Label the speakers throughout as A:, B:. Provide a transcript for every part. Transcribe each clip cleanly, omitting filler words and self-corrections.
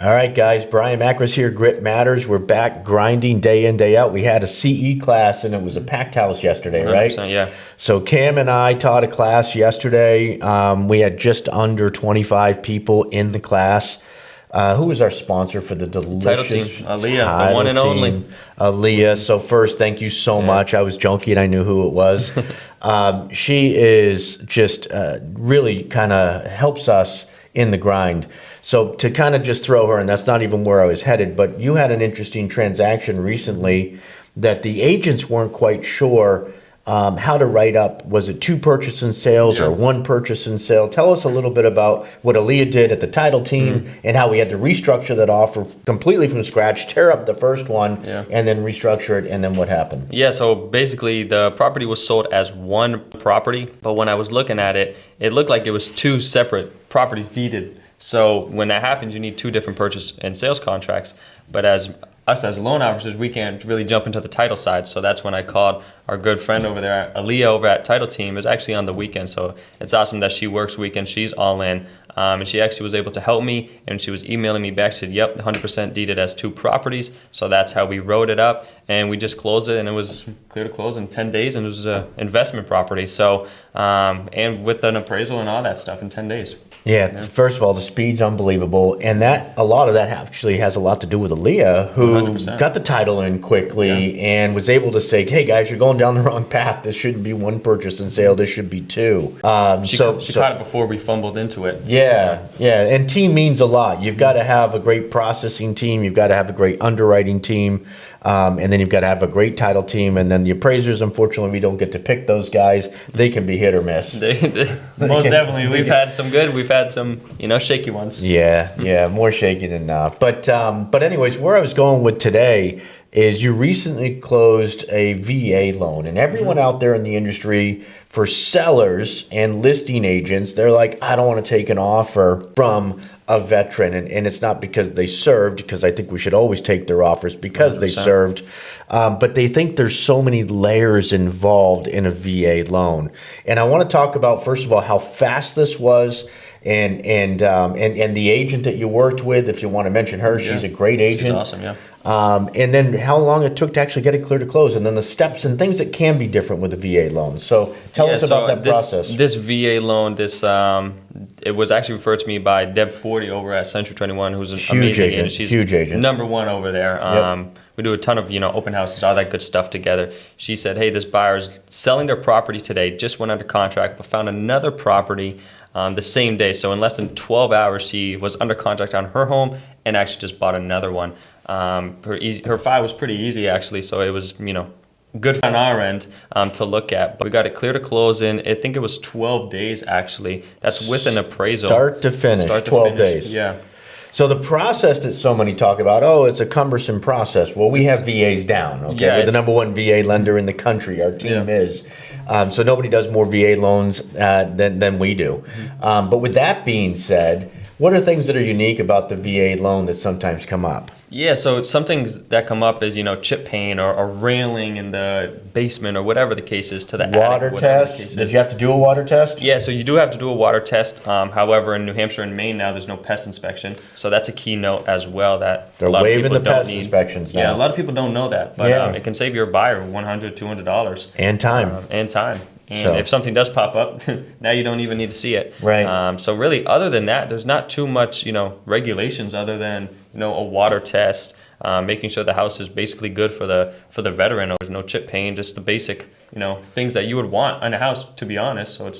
A: All right, guys. Brian Makris here. Grit Matters. We're back grinding day in, day out. We had a CE class, and it was a packed house yesterday, right?
B: 100%, yeah.
A: So Cam and I taught a class yesterday. We had just under 25 people in the class. Who was our sponsor for the delicious
B: Title team, Aaliyah, the one and only.
A: Aaliyah. So first, thank you so much. I was joking. I knew who it was. She is just really kind of helps us in the grind. So to kind of just throw her, and that's not even where I was headed, but you had an interesting transaction recently that the agents weren't quite sure how to write up. Was it 2 purchase and sales or 1 purchase and sale? Tell us a little bit about what Aaliyah did at the title team and how we had to restructure that offer completely from scratch, tear up the first one, and then restructure it, and then what happened?
B: Yeah, so basically the property was sold as one property, but when I was looking at it, it looked like it was 2 separate properties deeded. So when that happens, you need 2 different purchase and sales contracts. But as loan officers, we can't really jump into the title side. So that's when I called our good friend over there, Aaliyah, over at Title Team. It was actually on the weekend, so it's awesome that she works weekends. She's all in. And she actually was able to help me, and she was emailing me back. She said, yep, 100% deeded as 2 properties. So that's how we wrote it up, and we just closed it, and it was clear to close in 10 days, and it was an investment property. So, and with an appraisal and all that stuff in 10 days.
A: Yeah, first of all, the speed's unbelievable, and that a lot of that actually has a lot to do with Aaliyah, who
B: 100%.
A: got the title in quickly and was able to say, "Hey guys, you're going down the wrong path. This shouldn't be 1 purchase and sale. This should be 2."
B: She caught it before we fumbled into it.
A: Yeah, and team means a lot. You've got to have a great processing team. You've got to have a great underwriting team. And then you've got to have a great title team. And then the appraisers, unfortunately, we don't get to pick those guys. They can be hit or miss.
B: Most definitely. We've had some good. We've had some, shaky ones.
A: Yeah, more shaky than not. But anyways, where I was going with today is you recently closed a VA loan. And everyone out there in the industry, for sellers and listing agents, they're like, I don't want to take an offer from a veteran, and it's not because they served, because I think we should always take their offers because 100%. They served, but they think there's so many layers involved in a VA loan. And I want to talk about, first of all, how fast this was, and the agent that you worked with, if you want to mention her. She's a great agent.
B: She's awesome, yeah.
A: And then how long it took to actually get it clear to close, and then the steps and things that can be different with a VA loan. So tell us about that process.
B: This VA loan, it was actually referred to me by Deb 40 over at Century 21, who's an amazing agent. She's
A: huge agent.
B: #1 over there. We do a ton of open houses, all that good stuff together. She said, hey, this buyer's selling their property today, just went under contract, but found another property the same day. So in less than 12 hours, she was under contract on her home and actually just bought another one. Her file was pretty easy, actually, so it was good on our end to look at. But we got it clear to close in, I think it was 12 days, actually. That's with an appraisal.
A: Start to finish, 12 days.
B: Yeah.
A: So the process that so many talk about, it's a cumbersome process. Well, we have VAs down, okay? We're the #1 VA lender in the country. Our team is. So nobody does more VA loans than we do. But with that being said, what are things that are unique about the VA loan that sometimes come up?
B: Yeah, so some things that come up is, chip paint or railing in the basement or whatever the case is to the
A: water
B: attic.
A: Test? Did you have to do a water test?
B: Yeah, so you do have to do a water test. However, in New Hampshire and Maine now, there's no pest inspection. So that's a key note as well that
A: they're waiving the pest inspections now.
B: Yeah, a lot of people don't know that, but it can save your buyer $100, $200.
A: And time.
B: And if something does pop up, now you don't even need to see it.
A: Right.
B: So really, other than that, there's not too much, regulations other than, a water test, making sure the house is basically good for the veteran. There's no chip paint, just the basic, things that you would want in a house, to be honest. So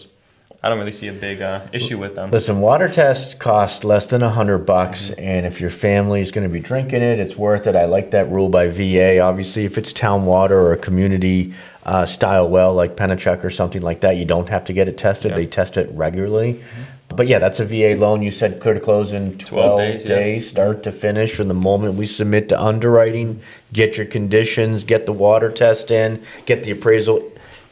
B: I don't really see a big issue with them.
A: Listen, water tests cost less than $100, and if your family is going to be drinking it, it's worth it. I like that rule by VA. Obviously, if it's town water or a community style well like Pennachuck or something like that, you don't have to get it tested. They test it regularly. But yeah, that's a VA loan. You said clear to close in 12 days, start to finish from the moment we submit to underwriting, get your conditions, get the water test in, get the appraisal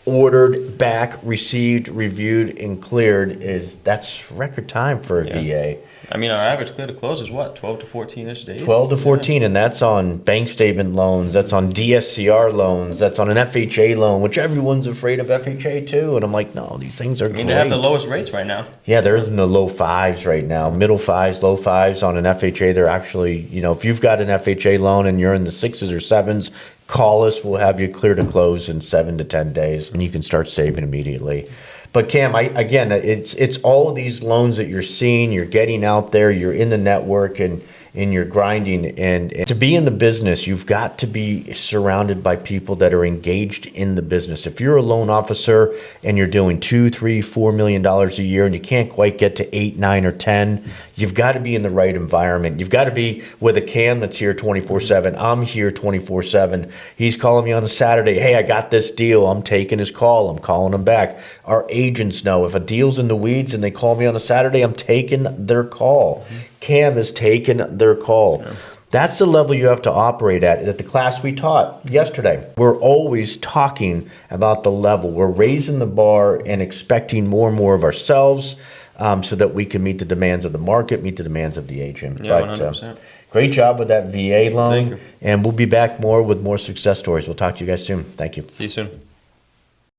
A: ordered, back, received, reviewed, and cleared that's record time for a
B: Yeah.
A: VA.
B: I mean, our average clear to close is what, 12 to 14-ish days?
A: 12 to 14, and that's on bank statement loans, that's on DSCR loans, that's on an FHA loan, which everyone's afraid of FHA too. And I'm like, no, these things are
B: I mean,
A: great.
B: they have the lowest rates right now.
A: Yeah, they're in the low fives right now, middle fives, low fives on an FHA. They're actually, if you've got an FHA loan and you're in the sixes or sevens, call us. We'll have you clear to close in 7 to 10 days, and you can start saving immediately. But Cam, it's all of these loans that you're seeing, you're getting out there, you're in the network, and you're grinding. And to be in the business, you've got to be surrounded by people that are engaged in the business. If you're a loan officer and you're doing $2, $3, $4 million a year, and you can't quite get to 8, 9, or 10, you've got to be in the right environment. You've got to be with a Cam that's here 24/7. I'm here 24/7. He's calling me on a Saturday. Hey, I got this deal. I'm taking his call. I'm calling him back. Our agents know if a deal's in the weeds and they call me on a Saturday, I'm taking their call. Cam is taking their call. Yeah. That's the level you have to operate at the class we taught yesterday. We're always talking about the level. We're raising the bar and expecting more and more of ourselves so that we can meet the demands of the market, meet the demands of the agent.
B: Yeah,
A: but
B: 100%.
A: Great job with that VA loan.
B: Thank you.
A: And we'll be back with more success stories. We'll talk to you guys soon. Thank you.
B: See you soon.